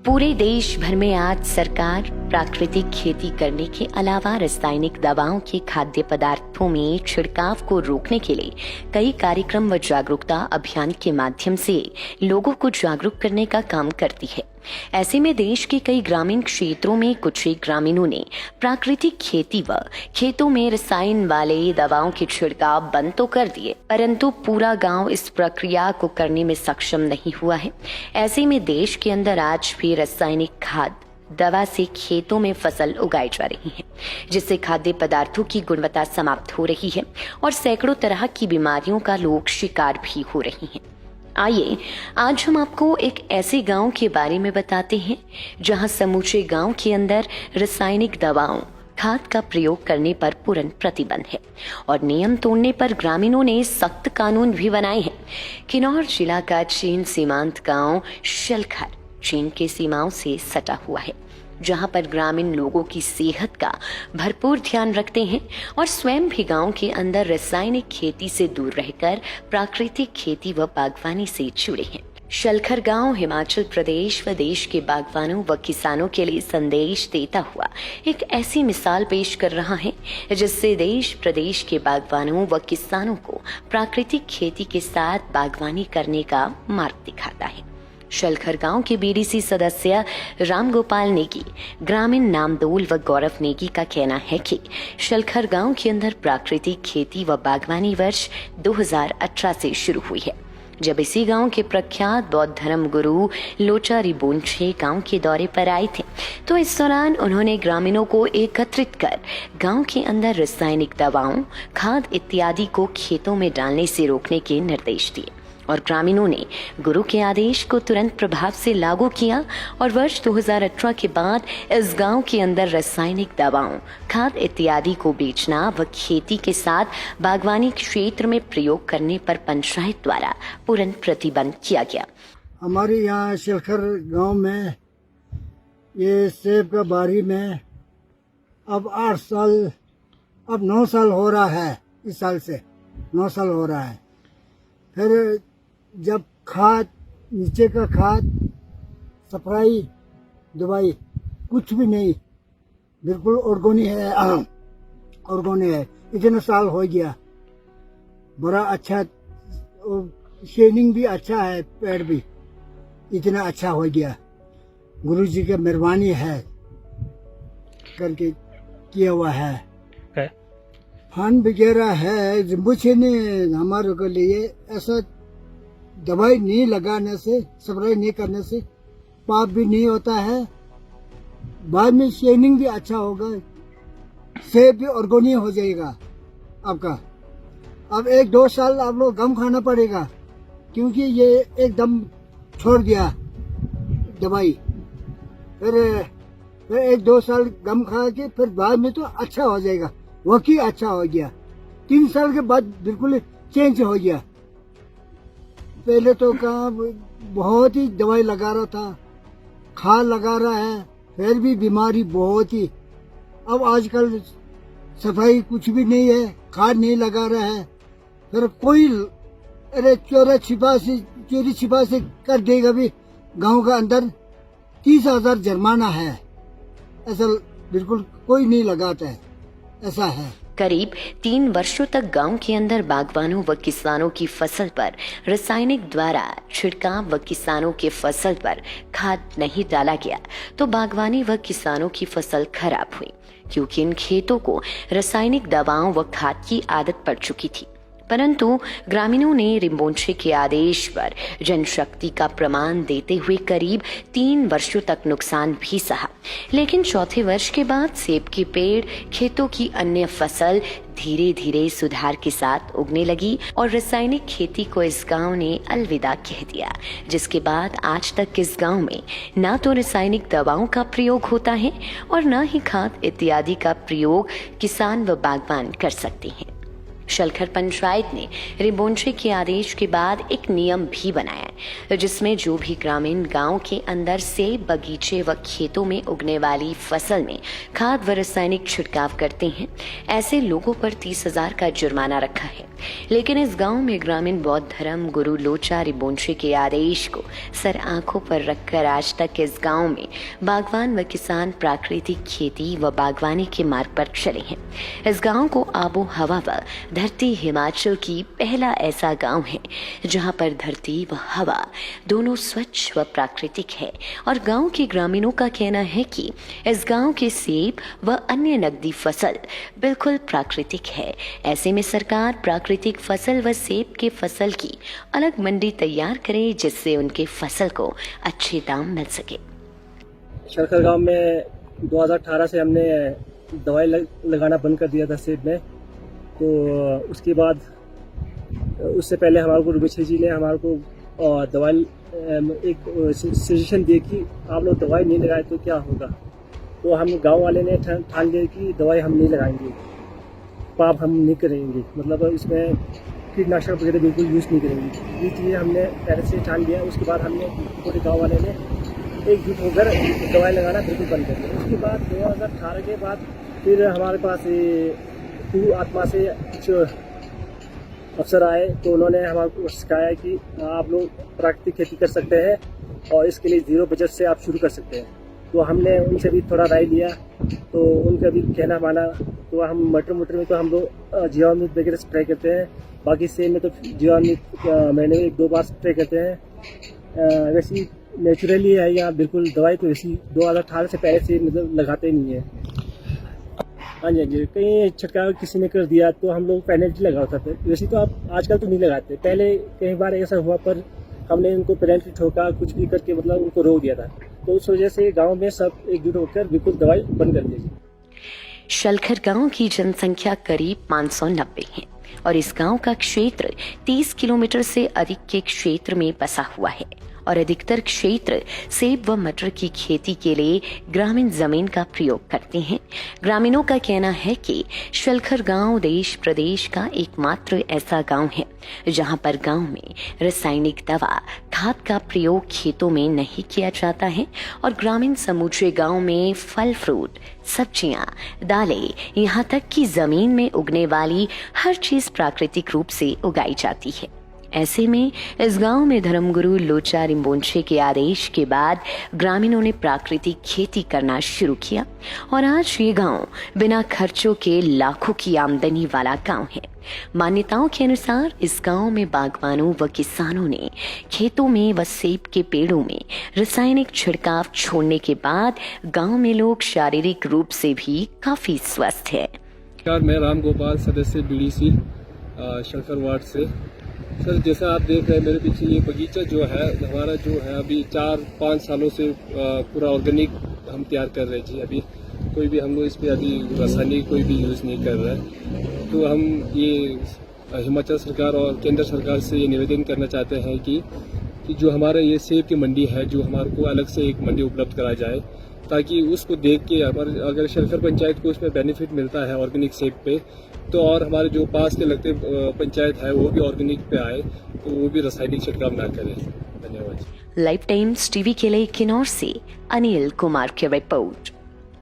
पूरे देश भर में आज सरकार प्राकृतिक खेती करने के अलावा रासायनिक दवाओं के खाद्य पदार्थों में छिड़काव को रोकने के लिए कई कार्यक्रम व जागरूकता अभियान के माध्यम से लोगों को जागरूक करने का काम करती है। ऐसे में देश के कई ग्रामीण क्षेत्रों में कुछ एक ग्रामीणों ने प्राकृतिक खेती व खेतों में रसायन वाले दवाओं के छिड़काव बंद तो कर दिए, परंतु पूरा गांव इस प्रक्रिया को करने में सक्षम नहीं हुआ है। ऐसे में देश के अंदर आज भी रासायनिक खाद दवा से खेतों में फसल उगाई जा रही है, जिससे खाद्य पदार्थों की गुणवत्ता समाप्त हो रही है और सैकड़ों तरह की बीमारियों का लोग शिकार भी हो रहे हैं। आइए आज हम आपको एक ऐसे गांव के बारे में बताते हैं जहां समूचे गांव के अंदर रासायनिक दवाओं खाद का प्रयोग करने पर पूर्ण प्रतिबंध है और नियम तोड़ने पर ग्रामीणों ने सख्त कानून भी बनाए हैं। किन्नौर जिला का चीन सीमांत गांव शलखर चीन के सीमाओं से सटा हुआ है, जहां पर ग्रामीण लोगों की सेहत का भरपूर ध्यान रखते हैं और स्वयं भी गांव के अंदर रासायनिक खेती से दूर रहकर प्राकृतिक खेती व बागवानी से जुड़े हैं। शलखर गांव हिमाचल प्रदेश व देश के बागवानों व किसानों के लिए संदेश देता हुआ एक ऐसी मिसाल पेश कर रहा है जिससे देश प्रदेश के बागवानों व किसानों को प्राकृतिक खेती के साथ बागवानी करने का मार्ग दिखाता है। शलखर गांव के बीडीसी सदस्य राम गोपाल नेगी, ग्रामीण नामदोल व गौरव नेगी का कहना है कि शलखर गांव के अंदर प्राकृतिक खेती व बागवानी वर्ष 2018 से शुरू हुई है, जब इसी गांव के प्रख्यात बौद्ध धर्म गुरु लोचा रिबोंछे गांव के दौरे पर आए थे। तो इस दौरान उन्होंने ग्रामीणों को एकत्रित कर गांव के अंदर रासायनिक दवाओं, खाद इत्यादि को खेतों में डालने से रोकने के निर्देश दिए और ग्रामीणों ने गुरु के आदेश को तुरंत प्रभाव से लागू किया और वर्ष 2018 के बाद इस गांव के अंदर रासायनिक दवाओं, खाद इत्यादि को बेचना व खेती के साथ बागवानी क्षेत्र में प्रयोग करने पर पंचायत द्वारा पूर्ण प्रतिबंध किया गया। हमारे यहाँ शलखर गांव में ये सेब का बारी में अब 8 साल, अब 9 साल हो रहा है। इस साल से 9 साल हो रहा है। फिर जब खाद, नीचे का खाद, सप्लाई, दवाई कुछ भी नहीं, बिल्कुल ऑर्गेनिक है, ऑर्गेनिक है। इतना साल हो गया, बड़ा अच्छा, शेनिंग भी अच्छा है, पेड़ भी इतना अच्छा हो गया। गुरु जी की मेहरबानी है करके किया हुआ है। फंड वगैरह है, जिम्बुछे ने हमारे को लिए ऐसा दवाई नहीं लगाने से, स्प्रे नहीं करने से पाप भी नहीं होता है, बाद में शेनिंग भी अच्छा होगा, सेब भी ऑर्गेनिक हो जाएगा आपका। अब 1-2 साल आप लोग गम खाना पड़ेगा, क्योंकि ये एकदम छोड़ दिया दवाई। फिर 1-2 साल गम खा के फिर बाद में तो अच्छा हो जाएगा, वही अच्छा हो गया। 3 साल के बाद बिल्कुल चेंज हो गया। पहले तो कहाँ बहुत ही दवाई लगा रहा था, खाद लगा रहा है, फिर भी बीमारी बहुत ही। अब आजकल सफाई कुछ भी नहीं है, खाद नहीं लगा रहा है, फिर कोई अरे चोरी छिपा से कर देगा भी। गांव का अंदर 30,000 जुर्माना है, ऐसा बिल्कुल कोई नहीं लगाता है, ऐसा है। करीब 3 वर्षों तक गांव के अंदर बागवानों व किसानों की फसल पर रासायनिक द्वारा छिड़काव व किसानों के फसल पर खाद नहीं डाला गया तो बागवानी व किसानों की फसल खराब हुई, क्योंकि इन खेतों को रासायनिक दवाओं व खाद की आदत पड़ चुकी थी। परंतु ग्रामीणों ने रिम्बोंछे के आदेश पर जनशक्ति का प्रमाण देते हुए करीब 3 वर्षों तक नुकसान भी सहा, लेकिन चौथे वर्ष के बाद सेब के पेड़, खेतों की अन्य फसल धीरे धीरे सुधार के साथ उगने लगी और रासायनिक खेती को इस गांव ने अलविदा कह दिया, जिसके बाद आज तक इस गांव में ना तो रासायनिक दवाओं का प्रयोग होता है और न ही खाद इत्यादि का प्रयोग किसान व बागवान कर सकते हैं। शलखर पंचायत ने रिबोंशे के आदेश के बाद एक नियम भी बनाया है, जिसमें जो भी ग्रामीण गांव के अंदर सेब बगीचे व खेतों में उगने वाली फसल में खाद व रासायनिक छिड़काव करते हैं, ऐसे लोगों पर 30,000 का जुर्माना रखा है। लेकिन इस गांव में ग्रामीण बौद्ध धर्म गुरु लोचा रिबोंशे के आदेश को सर आंखों पर रखकर आज तक इस गांव में बागवान व किसान प्राकृतिक खेती व बागवानी के मार्ग पर चले हैं। इस गांव को आबो हवा व धरती हिमाचल की पहला ऐसा गांव है जहां पर धरती व हवा दोनों स्वच्छ व प्राकृतिक है और गांव के ग्रामीणों का कहना है कि इस गांव के सेब व अन्य नकदी फसल बिल्कुल प्राकृतिक है। ऐसे में सरकार प्राकृतिक फसल व सेब के फसल की अलग मंडी तैयार करे जिससे उनके फसल को अच्छे दाम मिल सके। शलखर गांव में 2018 से हमने दवाई लगाना बंद कर दिया था सेब में। तो उसके बाद उससे पहले हमारे को रुबेशे जी ने हमारे को दवाई एक सजेशन दी कि आप लोग दवाई नहीं लगाए तो क्या होगा। तो हम गांव वाले ने ठान लिया कि दवाई हम नहीं लगाएंगे, पाप हम नहीं करेंगे, मतलब इसमें कीटनाशक वगैरह बिल्कुल यूज़ नहीं करेंगे। इसलिए हमने पहले से ठान लिया। उसके बाद हमने पूरे गाँव वाले ने एकजुट होकर दवाई लगाना बिल्कुल बंद कर दिया। उसके बाद 2018 के बाद फिर हमारे पास आत्मा से कुछ अफसर आए तो उन्होंने हमारे को सिखाया कि आप लोग प्राकृतिक खेती कर सकते हैं और इसके लिए 0 बजट से आप शुरू कर सकते हैं। तो हमने उनसे भी थोड़ा राय लिया, तो उनका भी कहना माना। तो हम मटर में तो हम लोग जीवामृत वगैरह स्प्रे करते हैं, बाकी सेब में तो जीवामृत महीने में 1-2 बार स्प्रे करते हैं। वैसे नेचुरली है यहाँ, बिल्कुल दवाई तो वैसी 2018 से पहले से मतलब लगाते नहीं है। हाँ जी, कहीं छिड़काव किसी ने कर दिया तो हम लोग पेनल्टी लगाते थे। वैसे तो आप आजकल तो नहीं लगाते, पहले कई बार ऐसा हुआ पर हमने उनको पेनल्टी ठोका, कुछ भी करके मतलब उनको रोक दिया था। तो उस वजह से गांव में सब एकजुट होकर बिल्कुल दवाई बंद कर दी। शलखर गांव की जनसंख्या करीब 590 है और इस गांव का क्षेत्र 30 किलोमीटर से अधिक के क्षेत्र में बसा हुआ है और अधिकतर क्षेत्र सेब व मटर की खेती के लिए ग्रामीण जमीन का प्रयोग करते हैं। ग्रामीणों का कहना है कि शलखर गांव देश प्रदेश का एकमात्र ऐसा गांव है जहां पर गांव में रासायनिक दवा खाद का प्रयोग खेतों में नहीं किया जाता है और ग्रामीण समूचे गांव में फल फ्रूट सब्जियां दालें यहाँ तक कि जमीन में उगने वाली हर चीज प्राकृतिक रूप से उगाई जाती है। ऐसे में इस गांव में धर्मगुरु लोचा रिबोंशे के आदेश के बाद ग्रामीणों ने प्राकृतिक खेती करना शुरू किया और आज ये गांव बिना खर्चों के लाखों की आमदनी वाला गांव है। मान्यताओं के अनुसार इस गांव में बागवानों व किसानों ने खेतों में व सेब के पेड़ों में रासायनिक छिड़काव छोड़ने के बाद गांव में लोग शारीरिक रूप से भी काफी स्वस्थ है। मैं राम गोपाल, सदस्य बीडीसी शलखर वार्ड से। सर, जैसा आप देख रहे हैं मेरे पीछे ये बगीचा जो है हमारा जो है अभी 4-5 सालों से पूरा ऑर्गेनिक हम तैयार कर रहे जी। अभी कोई भी हम लोग इस पर अभी रासायनिक कोई भी यूज़ नहीं कर रहा है। तो हम ये हिमाचल सरकार और केंद्र सरकार से ये निवेदन करना चाहते हैं कि जो हमारा ये सेब की मंडी है जो हमारे को अलग से एक मंडी उपलब्ध कराई जाए, ताकि उसको देख के अगर शलखर पंचायत को उसमें बेनिफिट मिलता है ऑर्गेनिक सेब पे, तो और हमारे जो पास के लगते पंचायत है वो भी ऑर्गेनिक पे आए, तो वो भी रासायनिक छिड़काव ना करें। धन्यवाद। लाइव टाइम्स टीवी के लिए किन्नौर से अनिल कुमार की रिपोर्ट।